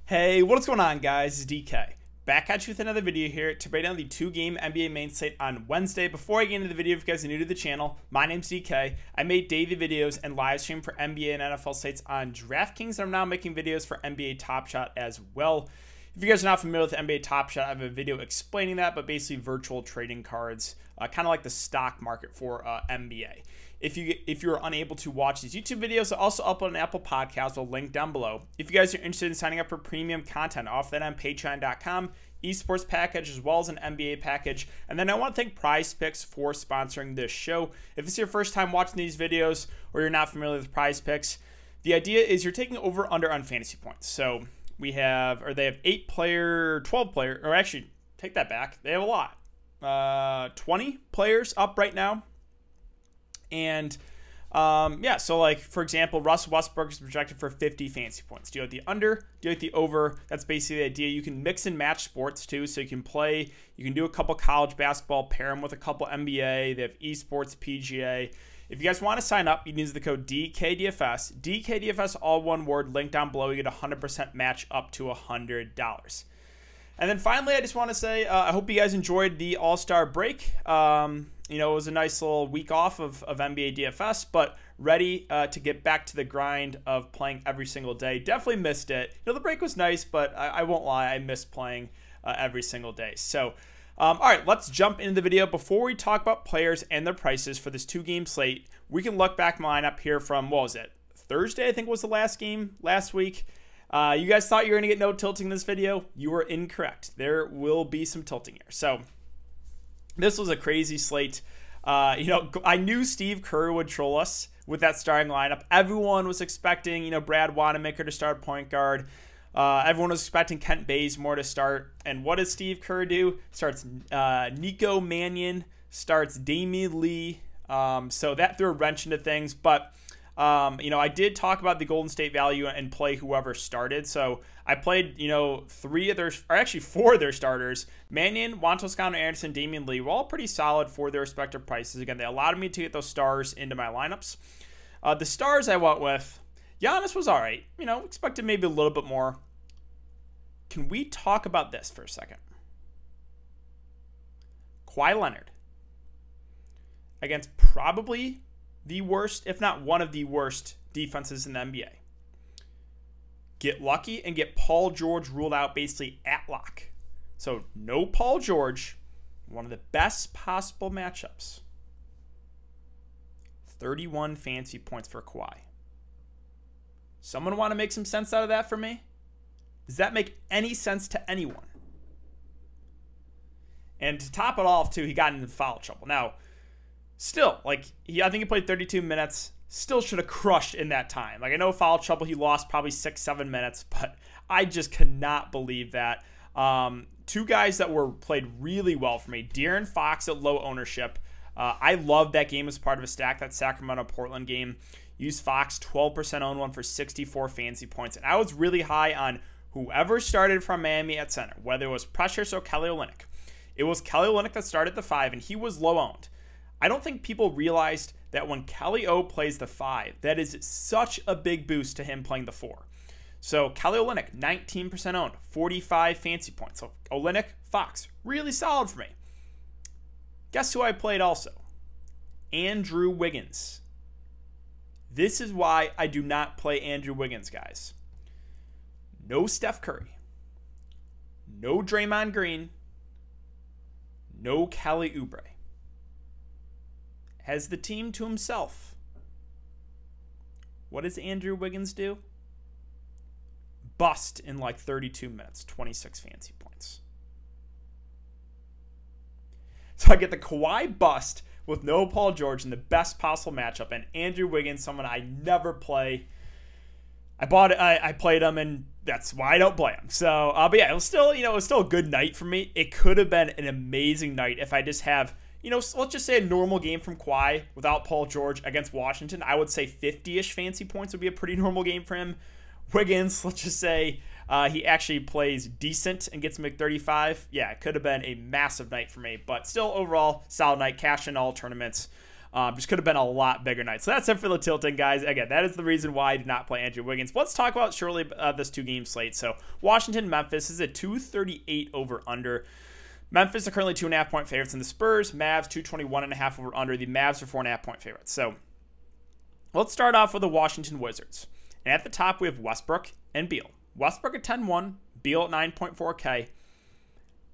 Hey, what's going on, guys? It's DK. Back at you with another video here to break down the two-game NBA main slate on Wednesday. Before I get into the video, if you guys are new to the channel, my name's DK. I make daily videos and live stream for NBA and NFL slates on Draftkings, and I'm now making videos for NBA Top Shot as well. If you guys are not familiar with NBA Top Shot, I have a video explaining that, but basically virtual trading cards, kind of like the stock market for NBA. If you're unable to watch these YouTube videos, I'll also upload an Apple Podcast. I'll link down below. If you guys are interested in signing up for premium content, I'll offer that on patreon.com, esports package, as well as an NBA package. And then I want to thank Prize Picks for sponsoring this show. If it's your first time watching these videos or you're not familiar with Prize Picks, the idea is you're taking over/under on fantasy points. So they have 8-player, 12-player, or actually, take that back. They have a lot. 20 players up right now. And yeah, so like, for example, Russell Westbrook is projected for 50 fantasy points. Do you like the under? Do you like the over? That's basically the idea. You can mix and match sports too. So you can do a couple college basketball, pair them with a couple NBA. They have esports, PGA. If you guys want to sign up, you can use the code DKDFS. DKDFS, all one word, link down below. You get a 100% match up to $100. And then finally, I just want to say, I hope you guys enjoyed the All-Star break. You know, it was a nice little week off of NBA DFS, but ready to get back to the grind of playing every single day. Definitely missed it. You know, the break was nice, but I won't lie, I missed playing every single day. So, all right, let's jump into the video. Before we talk about players and their prices for this two-game slate, we can look back my lineup here from, what was it, Thursday, I think was the last game last week. You guys thought you were going to get no tilting in this video. You were incorrect. There will be some tilting here. So this was a crazy slate. You know, I knew Steve Kerr would troll us with that starting lineup. Everyone was expecting, you know, Brad Wanamaker to start point guard. Everyone was expecting Kent Bazemore to start. And what does Steve Kerr do? Starts Nico Mannion, starts Damian Lee. So that threw a wrench into things. But you know, I did talk about the Golden State value and play whoever started. So I played, you know, 4 of their starters. Mannion, Juan Toscano-Anderson, Damian Lee were all pretty solid for their respective prices. Again, they allowed me to get those stars into my lineups. The stars I went with, Giannis was all right. You know, expected maybe a little bit more. Can we talk about this for a second? Kawhi Leonard against probably the worst, if not one of the worst defenses in the NBA. Get lucky and get Paul George ruled out basically at lock. So no Paul George, one of the best possible matchups. 31 fantasy points for Kawhi. Someone want to make some sense out of that for me? Does that make any sense to anyone? And to top it off too, he got into foul trouble. Now, still, like, I think he played 32 minutes. Still should have crushed in that time. Like, I know foul trouble, he lost probably 6-7 minutes, but I just cannot believe that. Two guys that played really well for me. De'Aaron Fox at low ownership. I love that game as part of a stack, that Sacramento-Portland game. Used Fox, 12% owned one for 64 fantasy points. And I was really high on whoever started from Miami at center, whether it was Precious or Kelly Olynyk. It was Kelly Olynyk that started the 5, and he was low owned. I don't think people realized that when Kelly O plays the 5, that is such a big boost to him playing the 4. So Kelly Olynyk, 19% owned, 45 fantasy points. So Olynyk, Fox, really solid for me. Guess who I played also? Andrew Wiggins. This is why I do not play Andrew Wiggins, guys. No Steph Curry. No Draymond Green. No Kelly Oubre. Has the team to himself. What does Andrew Wiggins do? Bust in like 32 minutes, 26 fantasy points. So I get the Kawhi bust with no Paul George in the best possible matchup, and Andrew Wiggins, someone I never play. I played him, and that's why I don't play him. So, but yeah, it was still, you know, it was still a good night for me. It could have been an amazing night if I just have, you know, let's just say a normal game from Kawhi without Paul George against Washington. I would say 50-ish fantasy points would be a pretty normal game for him. Wiggins, let's just say he actually plays decent and gets him at 35. Yeah, it could have been a massive night for me, but still overall solid night. Cash in all tournaments. Just could have been a lot bigger night. So that's it for the tilting, guys. Again, that is the reason why I did not play Andrew Wiggins. Let's talk about shortly this 2-game slate. So Washington, Memphis is a 238 over under. Memphis are currently 2.5-point favorites in the Spurs. Mavs 221.5 over under. The Mavs are 4.5-point favorites. So let's start off with the Washington Wizards. And at the top, we have Westbrook and Beal. Westbrook at 10-1, Beal at 9.4K.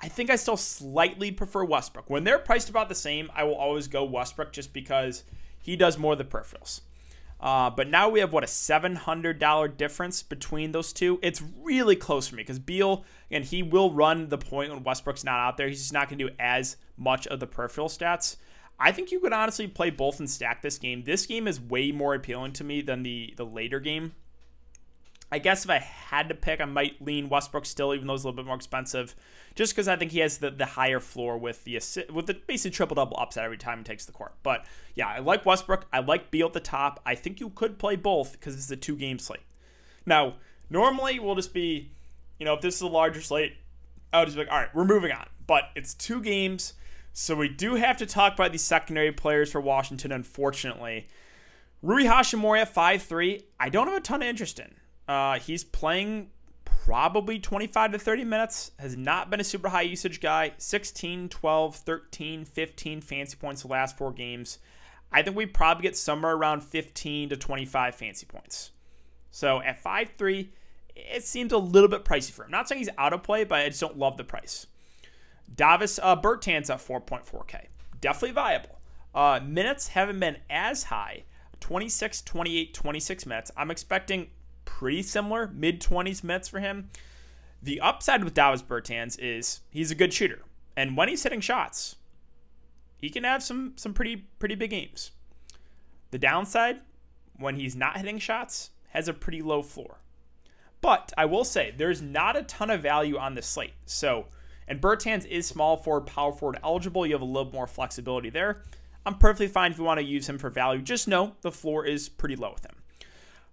I think I still slightly prefer Westbrook. When they're priced about the same, I will always go Westbrook just because he does more of the peripherals. But now we have, what, a $700 difference between those two? It's really close for me because Beal, again, he will run the point when Westbrook's not out there. He's just not going to do as much of the peripheral stats. I think you could honestly play both and stack this game. This game is way more appealing to me than the later game. I guess if I had to pick, I might lean Westbrook still, even though it's a little bit more expensive, just because I think he has the higher floor with the basically triple-double upside every time he takes the court. But yeah, I like Westbrook. I like Beal at the top. I think you could play both because it's a 2-game slate. Now, normally we'll just be, if this is a larger slate, I would just be like, all right, we're moving on. But it's 2 games, so we do have to talk about the secondary players for Washington, unfortunately. Rui Hachimura at 5'3", I don't have a ton of interest in. He's playing probably 25 to 30 minutes, has not been a super high usage guy, 16, 12, 13, 15 fancy points the last 4 games. I think we probably get somewhere around 15 to 25 fancy points. So at 5'3", it seems a little bit pricey for him. Not saying he's out of play, but I just don't love the price. Davis Bertans at 4.4K. Definitely viable. Minutes haven't been as high. 26, 28, 26 minutes. I'm expecting pretty similar, mid-20s minutes for him. The upside with Davis Bertans is he's a good shooter. And when he's hitting shots, he can have some pretty big games. The downside, when he's not hitting shots, has a pretty low floor. But I will say, there's not a ton of value on this slate. And Bertans is small forward, power forward eligible. You have a little more flexibility there. I'm perfectly fine if you want to use him for value. Just know the floor is pretty low with him.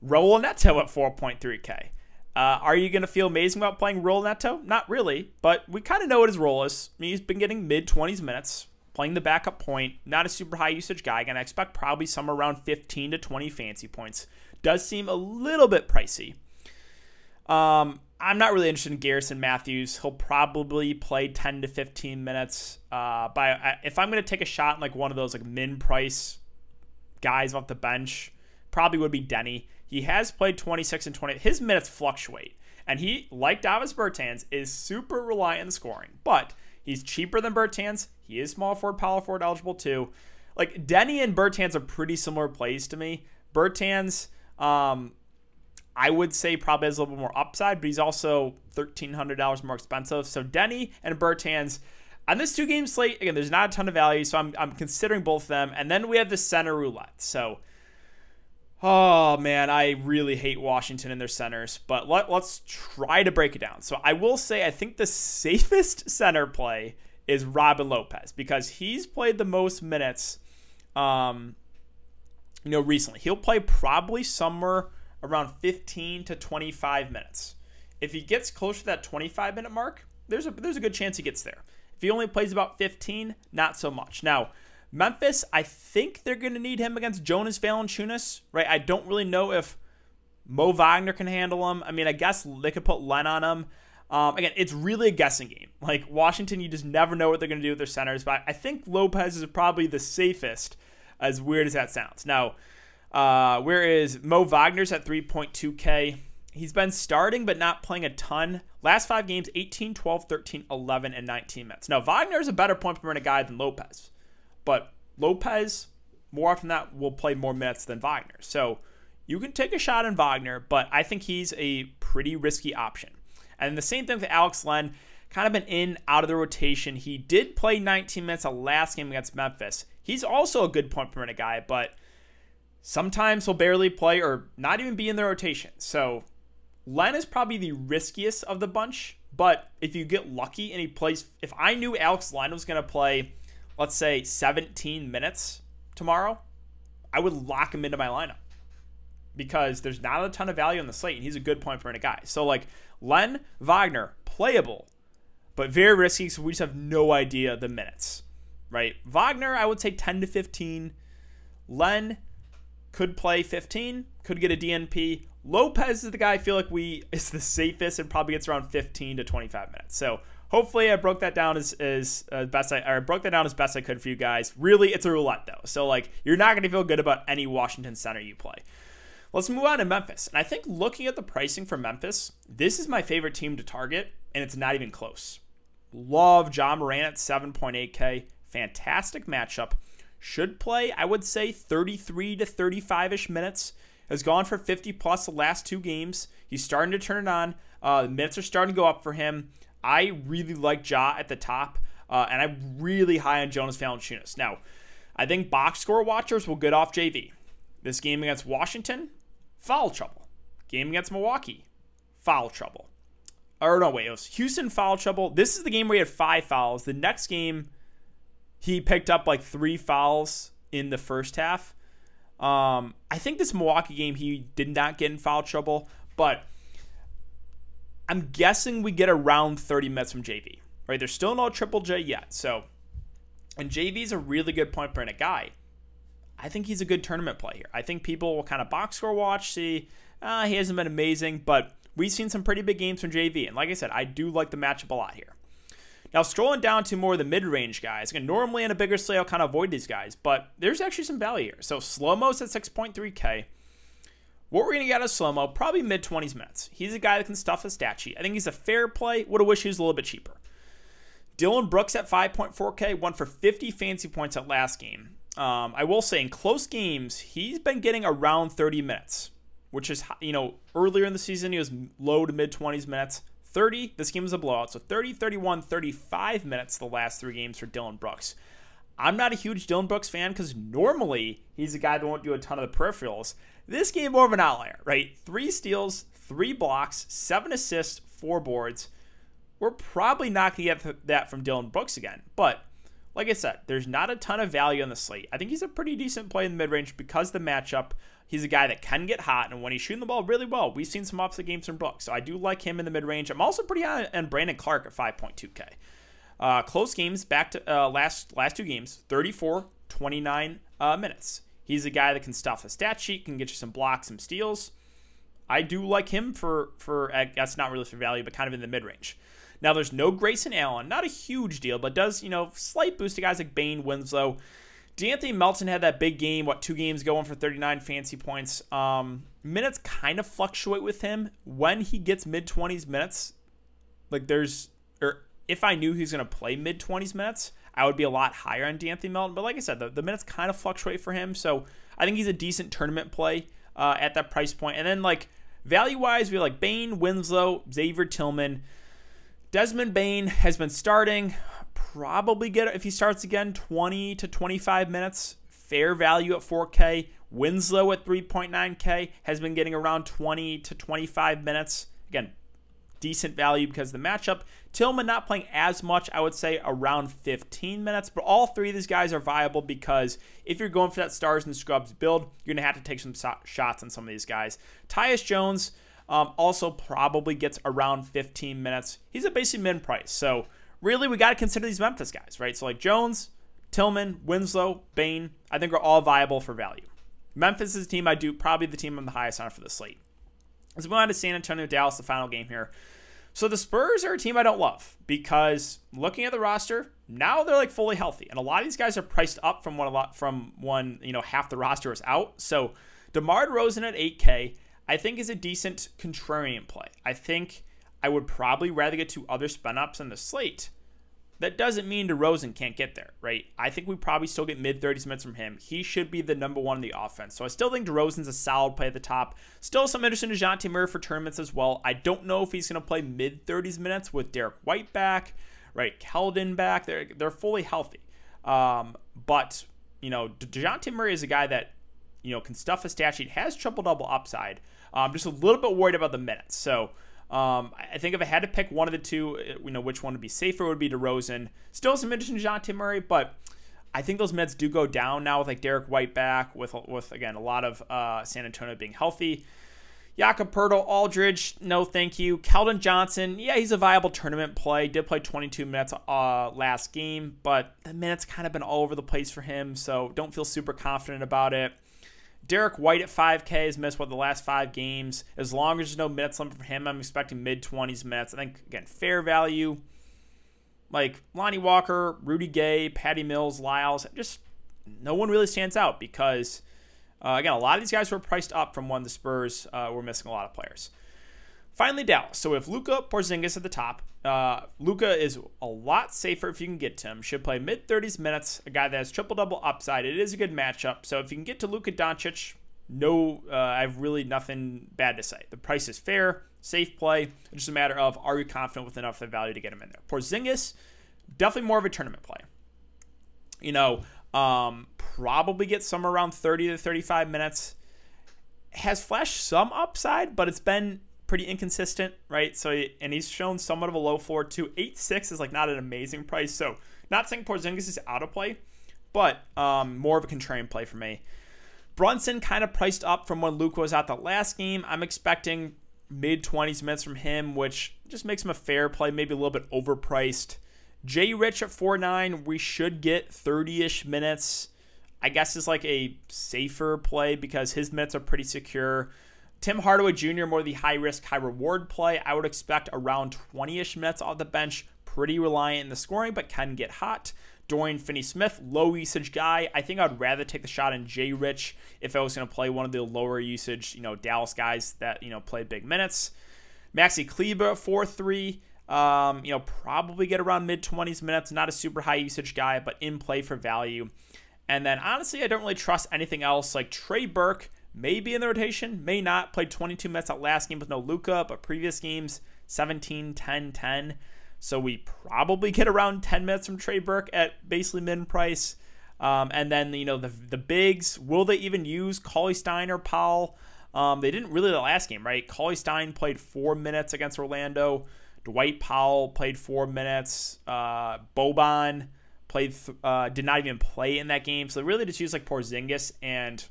Raul Neto at 4.3K. Are you going to feel amazing about playing Raul Neto? Not really, but we kind of know what his role is. I mean, he's been getting mid-20s minutes, playing the backup point, not a super high usage guy. Again, I expect probably somewhere around 15 to 20 fancy points. Does seem a little bit pricey. I'm not really interested in Garrison Matthews. He'll probably play 10 to 15 minutes. If I'm going to take a shot in like one of those like min-price guys off the bench, probably would be Denny. He has played 26 and 20. His minutes fluctuate. And he, like Davis Bertans, is super reliant on scoring. But he's cheaper than Bertans. He is small forward, power forward eligible too. Like, Denny and Bertans are pretty similar plays to me. Bertans, I would say probably has a little bit more upside, but he's also $1,300 more expensive. So Denny and Bertans, on this 2-game slate, again, there's not a ton of value, so I'm considering both of them. And then we have the center roulette. So, oh, man, I really hate Washington and their centers, but let's try to break it down. So I will say I think the safest center play is Robin Lopez because he's played the most minutes, recently. He'll play probably somewhere around 15 to 25 minutes. If he gets close to that 25-minute mark, there's a good chance he gets there. If he only plays about 15, not so much. Now, Memphis, I think they're going to need him against Jonas Valanciunas, right? I don't really know if Mo Wagner can handle him. I mean, I guess they could put Len on him. Again, it's really a guessing game. Like, Washington, you just never know what they're going to do with their centers, but I think Lopez is probably the safest, as weird as that sounds. Now, whereas Mo Wagner's at 3.2K, he's been starting but not playing a ton. Last 5 games, 18, 12, 13, 11, and 19 minutes. Now, Wagner is a better point per minute guy than Lopez. But Lopez, more often than that, will play more minutes than Wagner. So you can take a shot on Wagner, but I think he's a pretty risky option. And the same thing with Alex Len, kind of been in, out of the rotation. He did play 19 minutes the last game against Memphis. He's also a good point per minute guy, but sometimes he'll barely play or not even be in the rotation. So Len is probably the riskiest of the bunch, but if you get lucky and he plays, if I knew Alex Len was going to play, let's say 17 minutes tomorrow, I would lock him into my lineup because there's not a ton of value on the slate and he's a good point per minute guy. So like Len, Wagner, playable, but very risky, so we just have no idea the minutes, right? Wagner, I would say 10 to 15. Len could play 15, could get a DNP. Lopez is the guy I feel like is the safest and probably gets around 15 to 25 minutes. So hopefully I broke that down as best I could for you guys. Really, it's a roulette though. So like you're not going to feel good about any Washington center you play. Let's move on to Memphis. And I think looking at the pricing for Memphis, this is my favorite team to target, and it's not even close. Love John Moran at 7.8K. Fantastic matchup. Should play, I would say, 33 to 35-ish minutes. Has gone for 50 plus the last 2 games. He's starting to turn it on. The minutes are starting to go up for him. I really like Ja at the top, and I'm really high on Jonas Valanciunas. Now, I think box score watchers will get off JV. This game against Washington, foul trouble. Game against Milwaukee, foul trouble. Or no, wait, it was Houston, foul trouble. This is the game where he had 5 fouls. The next game, he picked up like 3 fouls in the first half. I think this Milwaukee game, he did not get in foul trouble, but I'm guessing we get around 30 minutes from JV, right? There's still no Triple J yet. So, and JV's a really good point per minute guy. I think he's a good tournament play here. I think people will kind of box score watch, see, he hasn't been amazing, but we've seen some pretty big games from JV. And like I said, I do like the matchup a lot here. Now, strolling down to more of the mid-range guys. Again, normally in a bigger slate, I'll kind of avoid these guys, but there's actually some value here. So, Slow-Mo's at 6.3K. What we're going to get out of Slow-Mo, probably mid-20s minutes. He's a guy that can stuff a stat sheet. I think he's a fair play. Would have wished he was a little bit cheaper. Dylan Brooks at 5.4K, won for 50 fancy points at last game. I will say, in close games, he's been getting around 30 minutes, which is, earlier in the season, he was low to mid-20s minutes. 30, this game was a blowout, so 30, 31, 35 minutes the last 3 games for Dylan Brooks. I'm not a huge Dylan Brooks fan because normally he's a guy that won't do a ton of the peripherals. This game more of an outlier, right? 3 steals, 3 blocks, 7 assists, 4 boards. We're probably not going to get that from Dylan Brooks again, but like I said, there's not a ton of value on the slate. I think he's a pretty decent play in the mid-range because of the matchup. He's a guy that can get hot, and when he's shooting the ball really well, we've seen some opposite games from Brooks. So I do like him in the mid-range. I'm also pretty high on Brandon Clark at 5.2K. Close games, back to last 2 games, 34, 29 minutes. He's a guy that can stuff a stat sheet, can get you some blocks, some steals. I do like him for I guess not really for value, but kind of in the mid-range. Now, there's no Grayson Allen. Not a huge deal, but does, slight boost to guys like Bane, Winslow. DeAnthony Melton had that big game, 2 games going for 39 fancy points. Minutes kind of fluctuate with him. When he gets mid-20s minutes, if I knew he was going to play mid-20s minutes, I would be a lot higher on DeAnthony Melton. But like I said, the minutes kind of fluctuate for him. So I think he's a decent tournament play at that price point. And then, value-wise, we have Bane, Winslow, Xavier Tillman. Desmond Bane has been starting. Probably get, if he starts again, 20 to 25 minutes. Fair value at 4K. Winslow at 3.9K has been getting around 20 to 25 minutes. Again, decent value because of the matchup. Tillman not playing as much, I would say around 15 minutes. But all 3 of these guys are viable because if you're going for that stars and scrubs build, you're going to have to take some shots on some of these guys. Tyus Jones also probably gets around 15 minutes. He's a basic min price. So really, we got to consider these Memphis guys, right? So Jones, Tillman, Winslow, Bane, I think are all viable for value. Memphis is a team probably the team I'm the highest on for the slate. Let's move on to San Antonio, Dallas, the final game here. So the Spurs are a team I don't love because looking at the roster, now they're fully healthy. And a lot of these guys are priced up from when half the roster is out. So DeMar DeRozan at 8K, I think is a decent contrarian play. I think I would probably rather get 2 other spin-ups in the slate. That doesn't mean DeRozan can't get there, right? I think we probably still get mid-30s minutes from him. He should be the number 1 in the offense. So I still think DeRozan's a solid play at the top. Still some interest in DeJounte Murray for tournaments as well. I don't know if he's going to play mid-30s minutes with Derek White back, right? Keldon back. They're fully healthy. But, DeJounte Murray is a guy that, can stuff a stat sheet, has triple-double upside. Just a little bit worried about the minutes. So I think if I had to pick one of the 2, which one would be safer would be DeRozan. Still some interest in DeJounte Murray, but I think those minutes do go down now with Derek White back, with again, a lot of San Antonio being healthy. Jakob Poeltl, Aldridge, no thank you. Keldon Johnson, yeah, he's a viable tournament play. Did play 22 minutes last game, but the minutes kind of been all over the place for him, so don't feel super confident about it. Derek White at 5K has missed, the last 5 games. As long as there's no minutes limit for him, I'm expecting mid-20s minutes. I think, again, fair value. Like Lonnie Walker, Rudy Gay, Patty Mills, Lyles, just no one really stands out because, again, a lot of these guys were priced up from when the Spurs were missing a lot of players. Finally, Dallas. So if Luka Porzingis at the top, Luka is a lot safer if you can get to him. Should play mid-30s minutes, a guy that has triple-double upside. It is a good matchup. So if you can get to Luka Doncic, I have really nothing bad to say. The price is fair, safe play. It's just a matter of, are you confident with enough of the value to get him in there? Porzingis, definitely more of a tournament play. Probably get somewhere around 30 to 35 minutes. Has flashed some upside, but it's been pretty inconsistent, right? So, and he's shown somewhat of a low floor too. 8.6 is like not an amazing price. So, not saying Porzingis is out of play, but more of a contrarian play for me. Brunson kind of priced up from when Luka was out the last game. I'm expecting mid-20s minutes from him, which just makes him a fair play, maybe a little bit overpriced. Jay Rich at 4.9, we should get 30-ish minutes. I guess is like a safer play because his minutes are pretty secure. Tim Hardaway Jr., more the high-risk, high-reward play. I would expect around 20-ish minutes off the bench. Pretty reliant in the scoring, but can get hot. Dorian Finney-Smith, low-usage guy. I think I would rather take the shot in Jay Rich if I was going to play one of the lower-usage, Dallas guys that, play big minutes. Maxi Kleber, 4.3. Probably get around mid-20s minutes. Not a super high-usage guy, but in play for value. And then, honestly, I don't really trust anything else. Like Trey Burke may be in the rotation, may not. Played 22 minutes that last game with no Luka, but previous games, 17, 10, 10. So we probably get around 10 minutes from Trey Burke at basically min price. And then, the bigs, will they even use Cauley Stein or Powell? They didn't really the last game, right? Cauley Stein played 4 minutes against Orlando. Dwight Powell played 4 minutes. Boban did not even play in that game. So they really just use like Porzingis and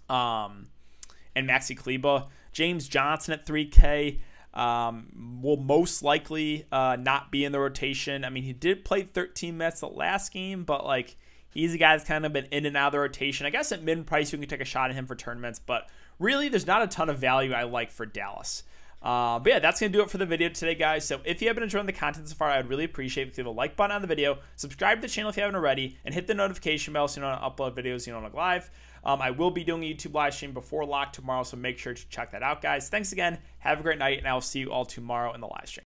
Maxi Kleber. James Johnson at 3K. Will most likely not be in the rotation. I mean, he did play 13 minutes the last game, but he's a guy that's kind of been in and out of the rotation. I guess at mid price you can take a shot at him for tournaments, but really there's not a ton of value I like for Dallas. But yeah, that's going to do it for the video today, guys. So if you have been enjoying the content so far, I would really appreciate if you leave a like button on the video, subscribe to the channel if you haven't already, and hit the notification bell so you know when I upload videos look live. I will be doing a YouTube live stream before lock tomorrow, so make sure to check that out, guys. Thanks again. Have a great night, and I will see you all tomorrow in the live stream.